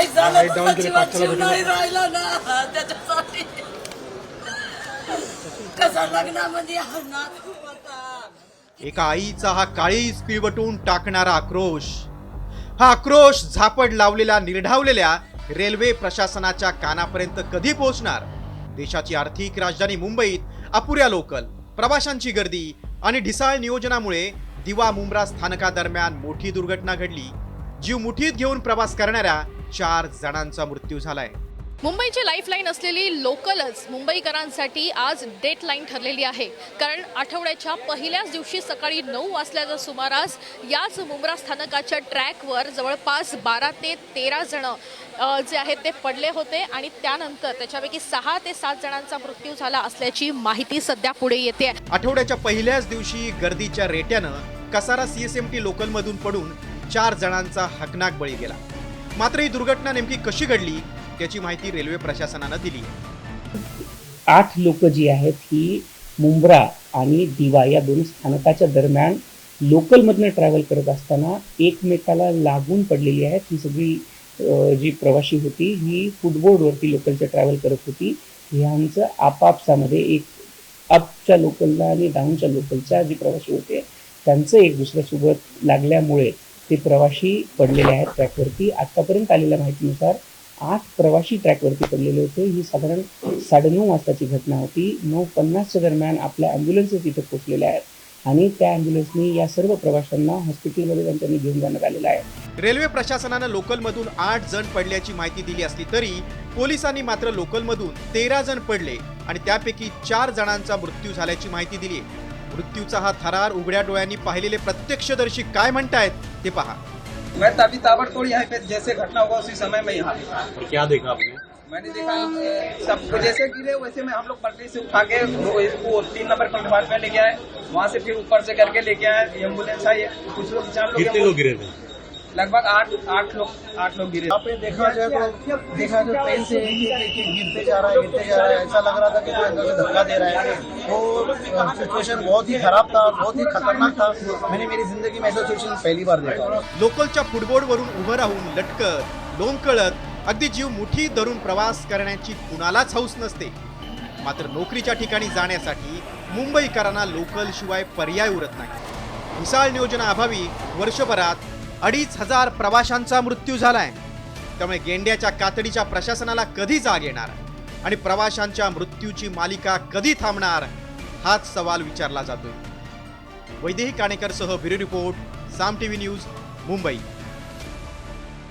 काही झालं तर सचिवात जीव नाही राहिला ना, त्याच्यासाठी कसा लग्नामध्ये हरणार होता. एका आईचा हा काळीज पिळवटून टाकणारा आक्रोश, हा आक्रोश झापड लावलेल्या निर्ढावलेल्या रेल्वे प्रशासनाच्या कानापर्यंत कधी पोहोचणार? देशाची आर्थिक राजधानी मुंबईत अपुऱ्या लोकल, प्रवाशांची गर्दी आणि ढिसाळ नियोजनामुळे दिवा मुंब्रा स्थानकादरम्यान मोठी दुर्घटना घडली. जीव मुठीत घेऊन प्रवास करणाऱ्या 4 जणांचा मृत्यू झालाय. मुंबईची लाईफलाईन असलेली लोकलच मुंबईकरांसाठी आज डेडलाईन ठरलेली आहे. कारण आठवड्याच्या पहिल्याच दिवशी सकाळी 9 वाजल्याच्या सुमारास याच मुंब्रा स्थानकाच्या ट्रॅकवर जवळपास 12 ते 13 जण जे आहेत ते पडले होते आणि त्यानंतर त्याच्यापैकी 6 ते 7 जणांचा मृत्यू झाला असल्याची माहिती सध्या पुढे येते. आठवड्याच्या पहिल्याच दिवशी गर्दीच्या रेट्यानं कसारा CSMT लोकलमधून पडून 4 जणांचा हकनाक बळी गेला. मात्र ही दुर्घटना नेमकी कशी घडली त्याची माहिती रेल्वे प्रशासनानं दिली. 8 लोक जी आहेत ही मुंब्रा आणि दिवा या दोन स्थानकाच्या दरम्यान लोकलमधनं ट्रॅव्हल करत असताना एकमेकाला लागून पडलेली आहेत. ही सगळी जी प्रवासी होती ही फुटबोर्डवरती लोकलच्या ट्रॅव्हल करत होती. ह्यांचं आपापसामध्ये एक अपच्या लोकलला आणि डाऊनच्या लोकलच्या जे प्रवासी होते त्यांचं एक दुसऱ्यासोबत लागल्यामुळे ते प्रवासी पडलेले आहेत ट्रॅकवरती. आत्तापर्यंत आलेल्या माहितीनुसार 8 प्रवासी ट्रॅकवरती पडलेले होते. ही साधारण 9:30 वाजताची घटना होती. 9:50च्या दरम्यान आपल्या ॲम्ब्युलन्सेस इथे पोहोचलेल्या आहेत आणि त्या ॲम्ब्युलन्सनी या सर्व प्रवाशांना हॉस्पिटलमध्ये त्यांनी घेऊन जाण्यात आलेलं आहे. रेल्वे प्रशासनानं लोकलमधून 8 जण पडल्याची माहिती दिली असली तरी पोलिसांनी मात्र लोकलमधून 13 जण पडले आणि त्यापैकी 4 जणांचा मृत्यू झाल्याची माहिती दिली. मृत्यूचा हा थरार उघड्या डोळ्यांनी पाहिलेले प्रत्यक्षदर्शी काय म्हणतायत ते पहा. मैं तभी ताबड़तोड़ यहाँ पे जैसे घटना हुआ उसी समय में यहाँ और क्या देखा आपने? मैंने देखा सब जैसे गिरे वैसे में हम लोग पटरी से उठा के इसको 3 नंबर प्लेटफार्म पे लेके आए. वहाँ से फिर ऊपर से करके लेके आए. एम्बुलेंस आई, कुछ लोग 4 लोग. कितने लोग गिरे थे? लगभग 8 लोग गिरे. यहाँ पे देखा जाए तो ट्रेन से गिरते जा रहा है. ऐसा लग रहा था कि कोई अंदर से धक्का दे रहा है. तो सिचुएशन बहुत ही खराब था, बहुत ही खतरनाक था. मैंने मेरी जिंदगी में ऐसा सिचुएशन पहली बार देखा. लोकलच्या फुटबोर्डवरून उभं राहून लटकत लोंबकळत अगदी जीव मुठीत धरून प्रवास करण्याची कुणालाच हौस नसते. मात्र नोकरीच्या ठिकाणी जाण्यासाठी मुंबईकरांना लोकल शिवाय पर्याय उरत नाही. विशाल नियोजनाअभावी वर्षभरात 2,500 प्रवाशांचा मृत्यू झालाय. त्यामुळे गेंड्याच्या कातडीच्या प्रशासनाला कधी जाग येणार आणि प्रवाशांच्या मृत्यूची मालिका कधी थांबणार हाच सवाल विचारला जातोय. वैदेही काणेकरसह ब्युरो रिपोर्ट, साम TV न्यूज, मुंबई.